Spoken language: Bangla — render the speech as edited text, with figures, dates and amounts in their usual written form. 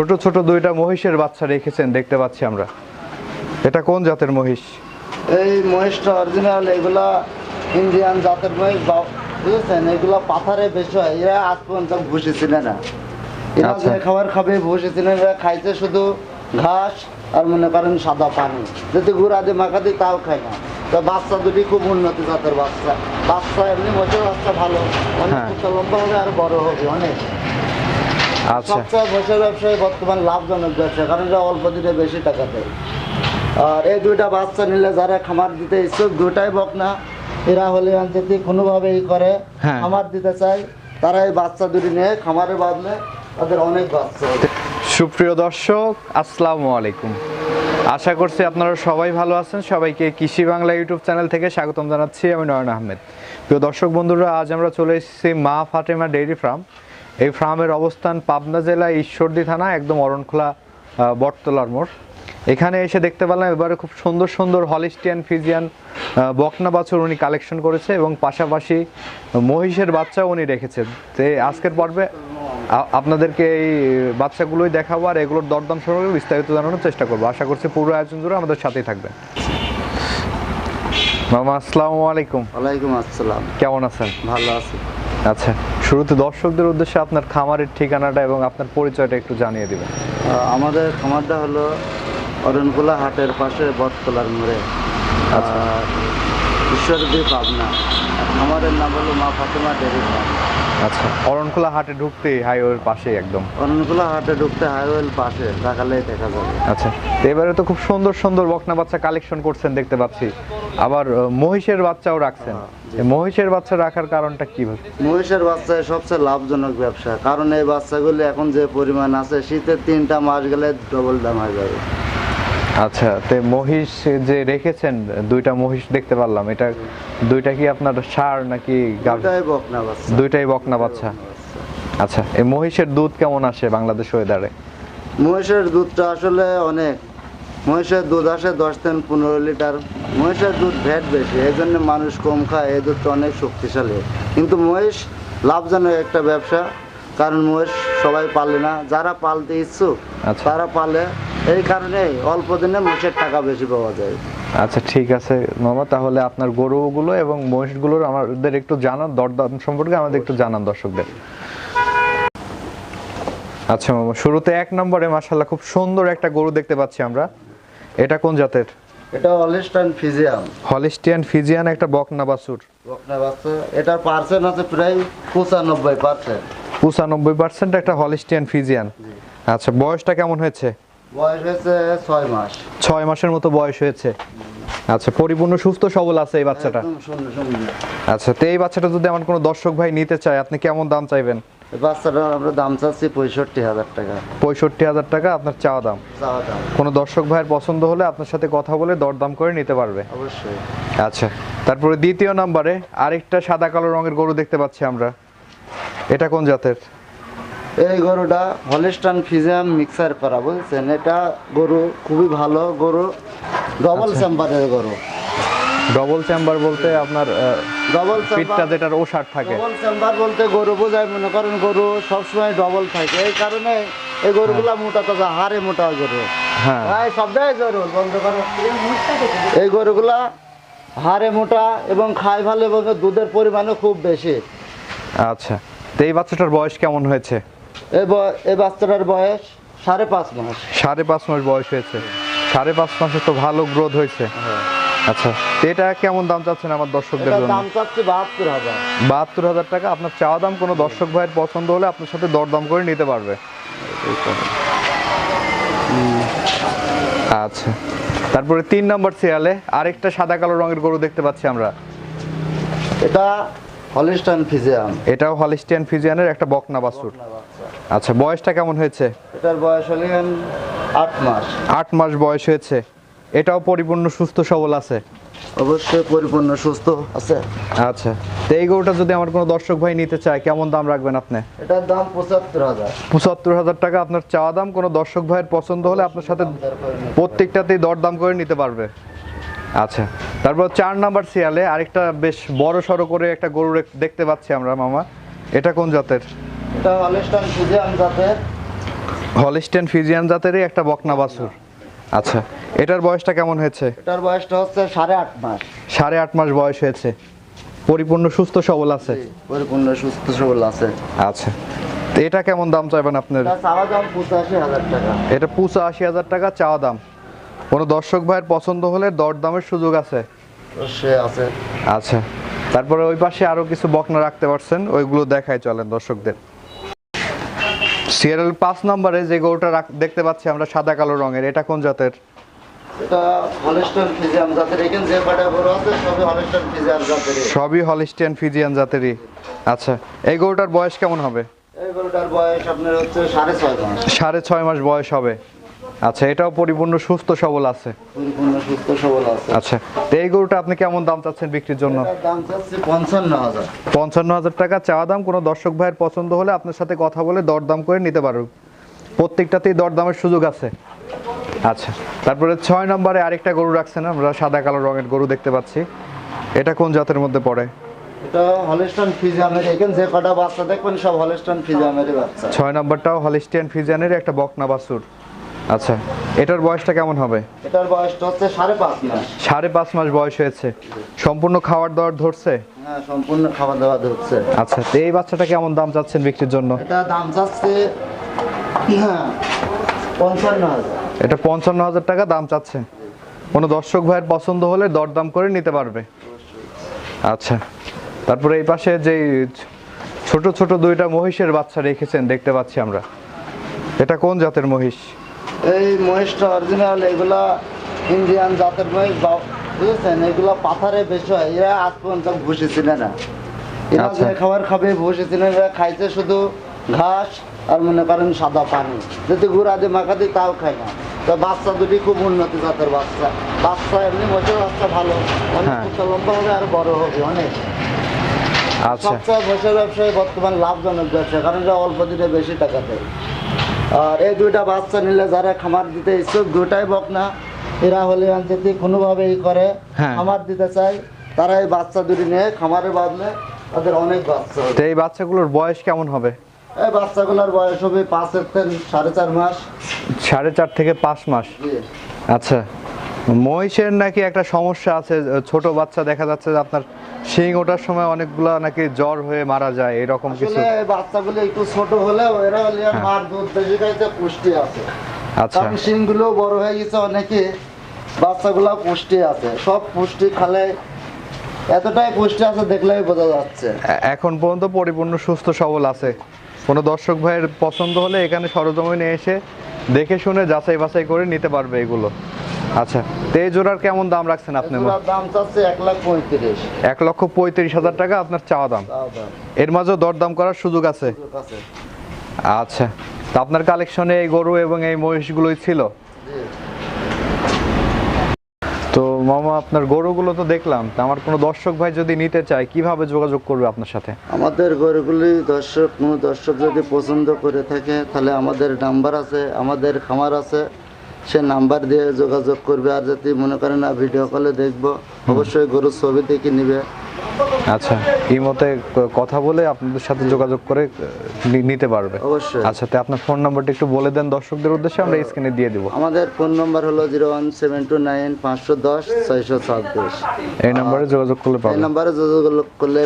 ছোট ছোট দুইটা মহিষের বাচ্চা রেখেছেন দেখতে পাচ্ছি আমরা। এটা কোন জাতের মহিষ? এই মহিষটা অরিজিনাল, এগুলা ইন্ডিয়ান জাতের মহিষ, বুঝেছেন? এগুলা পাথারে বেশি হয়, এরা আজ পর্যন্ত ভুষি চিনে না। এরা যে খাবার খাবে ভুষি চিনে, এরা খাইছে শুধু ঘাস আর মনে করেন সাদা পানি, যদি গুড়া দিয়ে মাখা দিই তাও খায় না। তো বাচ্চা দুটি খুব উন্নতি জাতের বাচ্চা। বাচ্চা এমনি মহিষের বাচ্চা ভালো, অনেক লম্বা হবে আর বড় হবে অনেক। সবচেয়ে মহিষের ব্যবসায় বর্তমান লাভজনক ব্যবসা, কারণ এরা অল্প দিনে বেশি টাকা দেয়। আর এই দুইটা বাচ্চা নিলে যারা খামার দিতে ইচ্ছুক, দুটাই বকনা, এরা হলে যদি কোনোভাবে করে খামার দিতে চায়, তারা এই বাচ্চা দুটি নিয়ে খামারে বাঁধলে তাদের অনেক বাচ্চা। সুপ্রিয় দর্শক, আসসালামু আলাইকুম। আশা করছি আপনারা সবাই ভালো আছেন। সবাইকে কৃষি বাংলা ইউটিউব চ্যানেল থেকে স্বাগতম জানাচ্ছি। আমি নয়ন আহমেদ। প্রিয় দর্শক বন্ধুরা, আজ আমরা চলে এসেছি মা ফাতেমা ডেইরি ফার্ম। এই ফার্মের অবস্থান পাবনা জেলা ঈশ্বরদী থানা, একদম অরণখোলা বটতলার মোড়। এখানে এসে দেখতে পেলাম এবারে খুব সুন্দর সুন্দর হলিস্টিয়ান ফ্রিজিয়ান বকনা বাছুর উনি কালেকশন করেছে এবং পাশাপাশি মহিষের বাচ্চাও উনি রেখেছেন। তো আজকের পর্বে আপনাদেরকে এই বাচ্চাগুলোই দেখাবো আর এগুলোর দরদাম সম্পর্কে বিস্তারিত জানানোর চেষ্টা করবো। আশা করছি পুরো আয়োজন জুড়ে আমাদের সাথেই থাকবেন। মামা আসসালামু আলাইকুম। ওয়ালাইকুম আসসালাম। কেমন আছেন? ভালো আছি। আচ্ছা, শুরুতে দর্শকদের উদ্দেশ্যে আপনার খামারের ঠিকানাটা এবং আপনার পরিচয়টা একটু জানিয়ে দিবেন। আমাদের খামারটা হলো অরণখোলা হাটের পাশে বটতলার মোড়ে, ঈশ্বরদী পাবনা। খামারের নাম হলো মা ফাতেমা ডেইরি ফার্ম। আচ্ছা, অরণখোলা হাটে ঢুকতে হাইওয়ের পাশেই একদম। অরণখোলা হাটে ঢুকতে হাইওয়ের পাশে তাকালেই দেখা যাবে। আচ্ছা, এবারে তো খুব সুন্দর সুন্দর বকনা বাচ্চা কালেকশন করছেন দেখতে পাচ্ছি, আবার মহিষের বাচ্চাও রাখছেন। মহিষের বাচ্চা রাখার কারণটা কি? মহিষের বাচ্চা সবচেয়ে লাভজনক ব্যবসা, কারণ এই বাচ্চাগুলি এখন যে পরিমাণ আছে, শীতের 3টা মাস গেলে ডবল দাম হয়ে যাবে। আচ্ছা, তো মহিষ যে রেখেছেন, দুইটা মহিষ দেখতে পারলাম, এটা দুইটা কি আপনার ষাঁড় নাকি? দুইটাই বকনা বাচ্চা। দুইটাই বকনা বাচ্চা। আচ্ছা, এই মহিষের দুধ কেমন আসে বাংলাদেশ ওয়েদারে? মহিষের দুধটা আসলে অনেক, মহিষের দুধ আসে 10 থেকে 15 লিটার। মহিষের দুধ ভ্যাট বেশি, এই জন্য মানুষ কম খায়। এই দুধটা অনেক শক্তিশালী, কিন্তু মহিষ লাভজনক একটা ব্যবসা, কারণ মহিষ সবাই পালে না, যারা পালতে ইচ্ছুক তারা পালে। এই কারণে অল্প দিনে মহিষের টাকা বেশি পাওয়া যায়। আচ্ছা, ঠিক আছে মামা, তাহলে আপনার গরুগুলো এবং মহিষগুলোর আমাদের একটু জানান, দরদাম সম্পর্কে আমাদের একটু জানান দর্শকদের। আচ্ছা মামা, শুরুতে 1 নম্বরে মাশাআল্লাহ খুব সুন্দর একটা গরু দেখতে পাচ্ছি আমরা। এটা কোন জাতের? এটা হলিস্টিয়ান ফ্রিজিয়ান। হলিস্টিয়ান ফ্রিজিয়ান একটা বকনা বাছুর। বকনা বাচ্চা, এটার পার্সেন্ট আছে প্রায় 95%। 95% একটা হলিস্টিয়ান ফ্রিজিয়ান। আচ্ছা, বয়সটা কেমন হয়েছে? বয়স হয়েছে 6 মাস। 6 মাসের মতো বয়স হয়েছে। আচ্ছা, পরিপূর্ণ সুস্থ সবল আছে এই বাচ্চাটা? একদম সুন্দর। আচ্ছা, তো এই বাচ্চাটা যদি আমার কোনো দর্শক ভাই নিতে চায়, আপনি কেমন দাম চাইবেন? এই বাচ্চাটার আমরা দাম চাচ্ছি 65,000 টাকা। 65,000 টাকা আপনার চাওয়া দাম? চাওয়া দাম। কোনো দর্শক ভাইয়ের পছন্দ হলে আপনার সাথে কথা বলে দরদাম করে নিতে পারবে? অবশ্যই। আচ্ছা, তারপরে দ্বিতীয় নম্বরে আরেকটা সাদা কালো রঙের গরু দেখতে পাচ্ছি আমরা। এটা কোন জাতের? এই গরুটা হলিস্টিয়ান ফ্রিজিয়ান মিক্সার করা, বুঝছেন? এটা গরু খুবই ভালো গরু, ডবল চেম্বারের গরু। ডবল চেম্বার বলতে আপনার ডবল পিঠটা যেটার ওষার থাকে? ডবল চেম্বার বলতে গরু বোঝায়, মনে করেন গরু সবসময় ডবল থাকে, এই কারণে এই গরুগুলা মোটা তাজা, হাড়ে মোটা গরু। হ্যাঁ, সবটাই গরু বন্ধ করো। এই গরুগুলা হাড়ে মোটা এবং খায় ভালো এবং দুধের পরিমাণও খুব বেশি। আচ্ছা, তো এই বাচ্চাটার বয়স কেমন হয়েছে? এই বাচ্চাটার বয়স 5.5 মাস। 5.5 মাস বয়স হয়েছে। 5.5 মাসে তো ভালো গ্রোথ হয়েছে। আচ্ছা, তো এটা কেমন দাম চাচ্ছেন আমার দর্শকদের জন্য? দাম চাচ্ছি 72,000। 72,000 টাকা আপনার চাওয়া দাম। কোনো দর্শক ভাইয়ের পছন্দ হলে আপনার সাথে দরদাম করে নিতে পারবে। আচ্ছা, তারপরে 3 নম্বর সিরিয়ালে আরেকটা সাদা কালো রঙের গরু দেখতে পাচ্ছি আমরা। এটা হলিস্টিয়ান ফ্রিজিয়ান। এটাও হলিস্টিয়ান ফ্রিজিয়ানের একটা বকনা বাছুর। আচ্ছা, বয়সটা কেমন হয়েছে? এটার বয়স হলো 8 মাস। 8 মাস বয়স হয়েছে। এটাও পরিপূর্ণ সুস্থ সবল আছে? অবশ্যই পরিপূর্ণ সুস্থ আছে। আচ্ছা, তো এই গরুটা যদি আমার কোনো দর্শক ভাই নিতে চায়, কেমন দাম রাখবেন আপনি? এটার দাম 75,000। 75,000 টাকা আপনার চাওয়া দাম। কোনো দর্শক ভাইয়ের পছন্দ হলে আপনার সাথে প্রত্যেকটাতেই দরদাম করে নিতে পারবে। আচ্ছা, তারপর 4 নাম্বার সিরিয়ালে আরেকটা বেশ বড় সড়ো করে একটা গরু দেখতে পাচ্ছি আমরা মামা। এটা কোন জাতের? এটা হলিস্টিয়ান ফ্রিজিয়ান জাতের। হলিস্টিয়ান ফ্রিজিয়ান জাতেরই একটা বকনা বাছুর। আচ্ছা, এটার বয়সটা কেমন হয়েছে? এটার বয়সটা হচ্ছে 8.5 মাস। 8.5 মাস বয়স হয়েছে, পরিপূর্ণ সুস্থ সবল আছে। পরিপূর্ণ সুস্থ সবল আছে। আচ্ছা, তো এটা কেমন দাম চাইবেন আপনার? এটা চাওয়া দাম 85,000 টাকা। এটা 85,000 টাকা চাওয়া দাম। কোনো দর্শক ভাইয়ের পছন্দ হলে দরদামের সুযোগ আছে? অবশ্যই আছে। আচ্ছা, তারপরে ওই পাশে আরো কিছু বকনা রাখতে পারছেন, ওইগুলো দেখাই চলেন দর্শকদের। সিরিয়াল 5 নম্বরে যে গরুটা দেখতে পাচ্ছি আমরা সাদা কালো রঙের, এটা কোন জাতের? এটা হলিস্টিয়ান ফ্রিজিয়ান জাতের। এখানে যে কয়টা গরু আছে সবই হলিস্টিয়ান ফ্রিজিয়ান জাতের। সবই হলিস্টিয়ান ফ্রিজিয়ান জাতেরই। আচ্ছা, এই গরুটার বয়স কেমন হবে? এই গরুটার বয়স আপনার হচ্ছে 6.5 মাস। 6.5 মাস বয়স হবে। আচ্ছা, এটাও পরিপূর্ণ সুস্থ সবল আছে। পরিপূর্ণ সুস্থ সবল আছে। আচ্ছা, তো এই গরুটা আপনি কেমন দাম চাচ্ছেন বিক্রির জন্য? এটার দাম চাচ্ছি 55,000। 55,000 টাকা চাওয়া দাম। কোনো দর্শক ভাইয়ের পছন্দ হলে আপনার সাথে কথা বলে দরদাম করে নিতে পারবে। প্রত্যেকটাতেই দরদামের সুযোগ আছে। আচ্ছা, তারপরে 6 নম্বরে আরেকটা গরু রাখছেন, আমরা সাদা কালো রঙের গরু দেখতে পাচ্ছি। এটা কোন জাতের মধ্যে পড়ে? এটা হলিস্টিয়ান ফ্রিজিয়ানের। এখানে যে কয়টা বাচ্চা দেখবেন সব হলিস্টিয়ান ফ্রিজিয়ানেরই বাচ্চা। 6 নম্বরটাও হলিস্টিয়ান ফ্রিজিয়ানের একটা বকনা বাছুর। আচ্ছা, এটার বয়সটা কেমন হবে? এটার বয়সটা হচ্ছে 5.5 মাস। 5.5 মাস বয়স হয়েছে। সম্পূর্ণ খাওয়ার দাওয়ার ধরছে? হ্যাঁ, সম্পূর্ণ খাওয়া দাওয়া ধরছে। আচ্ছা, তো এই বাচ্চাটা কেমন দাম চাচ্ছেন বিক্রির জন্য? এটা দাম চাচ্ছে 55,000। এটা 55,000 টাকা দাম চাচ্ছেন। কোনো দর্শক ভাইয়ের পছন্দ হলে দরদাম করে নিতে পারবে। আচ্ছা, তারপরে এই পাশে যে ছোট ছোট দুইটা মহিষের বাচ্চা রেখেছেন দেখতে পাচ্ছি আমরা, এটা কোন জাতের মহিষ? এই মহিষটা অরিজিনাল। এগুলা ইন্ডিয়ান জাতের মহিষ, বুঝেছেন? এগুলা পাথারে বেশি হয়। এরা আজ পর্যন্ত ভুসি চিনে না। এরা আচ্ছা। যে খাবার খাবে ভুসি চিনে না। এরা খাইছে শুধু ঘাস আর মনে করেন সাদা পানি। যদি গুঁড়া দিয়ে মাখা দিই তাও খায় না। তো বাচ্চা দুটি খুব উন্নত জাতের বাচ্চা। বাচ্চা এমনি মহিষের বাচ্চা ভালো, অনেক হ্যাঁ। উচ্চ লম্বা হবে আর বড় হবে অনেক। আচ্ছা, সবচেয়ে মহিষের ব্যবসায় বর্তমান লাভজনক ব্যবসা, কারণ এটা অল্প দিনে বেশি টাকা দেয়। আর এই দুইটা বাচ্চা নিলে যারা খামার দিতে ইচ্ছুক, দুটাই বকনা, এরা হলে যদি কোনোভাবে ই করে হ্যাঁ। খামার দিতে চায়, তারা এই বাচ্চা দুটি নিয়ে খামারে বাঁধলে তাদের অনেক বাচ্চা হবে। তো এই বাচ্চাগুলোর বয়স কেমন হবে? এই বাচ্চাগুলোর বয়স হবে 5 থেকে 4.5 মাস। 4.5 থেকে 5 মাস। জি। আচ্ছা, মহিষের নাকি একটা সমস্যা আছে, ছোট বাচ্চা দেখা যাচ্ছে যে আপনার শিং ওঠার সময় অনেকগুলা নাকি জ্বর হয়ে মারা যায়, এরকম কিছু? আসলে এই বাচ্চাগুলো একটু ছোট হলেও এরা হলে হ্যাঁ। মার দুধ বেশি খাইতে পুষ্টি আছে। আচ্ছা, কারণ শিংগুলো বড় হয়ে গেছে অনেকে, বাচ্চাগুলো পুষ্টি আছে। সব পুষ্টি খালে এতটাই পুষ্টি আছে দেখলেই বোঝা যাচ্ছে। এখন পর্যন্ত পরিপূর্ণ সুস্থ সবল আছে। কোনো দর্শক ভাইয়ের পছন্দ হলে এখানে সরজমিনে এসে দেখে শুনে যাচাই বাছাই করে নিতে পারবে এগুলো। আচ্ছা, তো এই জোড়ার কেমন দাম রাখছেন আপনি? এগুলোর দাম চাচ্ছে 1,35,000। 1,35,000 টাকা আপনার চাওয়া দাম। এর মাঝেও দরদাম করার সুযোগ আছে? আছে। আচ্ছা, তো আপনার কালেকশনে এই গরু এবং এই মহিষগুলোই ছিল? জি। তো মামা, আপনার গরুগুলো তো দেখলাম, তো আমার কোনো দর্শক ভাই যদি নিতে চায় কিভাবে যোগাযোগ করবে আপনার সাথে? আমাদের গরুগুলি কোনো দর্শক যদি পছন্দ করে থাকে তাহলে আমাদের নাম্বার আছে, আমাদের খামার আছে, সে নাম্বার দিয়ে যোগাযোগ করবে। আর যদি মনে করে না ভিডিও কলে দেখবো, অবশ্যই গরুর ছবি দেখে নিবে। আচ্ছা, এই মতে কথা বলে আপনাদের সাথে যোগাযোগ করে নিতে পারবে? অবশ্যই। আচ্ছা, তো আপনার ফোন নাম্বারটা একটু বলে দেন দর্শকদের উদ্দেশ্যে, আমরা স্ক্রিনে দিয়ে দিব। আমাদের ফোন নম্বর হলো 01729 510 626। এই নাম্বারে যোগাযোগ করলে এই পাবেন। নাম্বারে যোগাযোগ করলে